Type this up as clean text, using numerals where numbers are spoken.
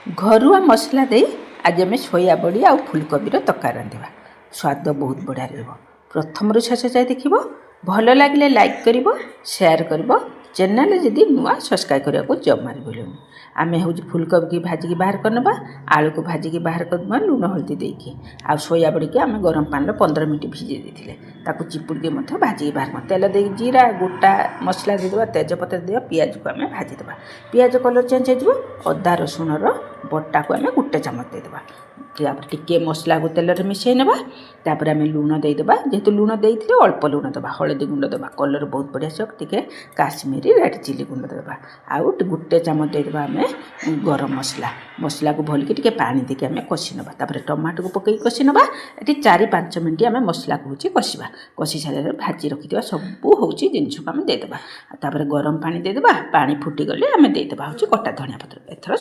घरुआ मसला दे आज आम सोया बड़ी आ फुलकोबीर तरकारी रांधिबा। स्वाद बहुत बढ़िया रहिबो। प्रथम शेष जाए देख भल लगे लाइक कर शेयर कर चैनल जदि नुआ सब्सक्राइब करने को जमार भूलुनि। आम हूँ फुलकोबी की भाजिकी बाहर करनबा आलू को भाजिकी बाहर करदबा लुण हल्दी देकी आ सोया बड़ी की आम गरम पानी 15 मिनट भिजे देते चिपुड़ी भाजिकी बाहर कर तेल दे जीरा गोटा मसला देदेबा तेजपत्र देवा पियाज को आम भाजीदेवा। पियाज कलर चेंज हो अदा रसुण बटा को आम गोटे चामच देदेबा। टिके मसला को तेल मिसई नापर आम लुण देदेबा जेहेतु लुण देते अल्प लुण देवा हलदी गुंड देवा कलर बहुत बढ़िया सब टे काश्मीरी रेड चिली गुंड देवा आउ गोटे चामच देदेबा आम गरम मसला मसला को भलिक टे पानी देके आम कषि नवा टमाटो को पकई कषि नवा ये 4-5 मिनट आम मसला को कषा कषि सारे भाजी रखी सबू हूँ जिनस को आम देदेबा गरम पानी देदेबा पानी फुटी गले आम देदेबा कटा धनिया पत्र एथर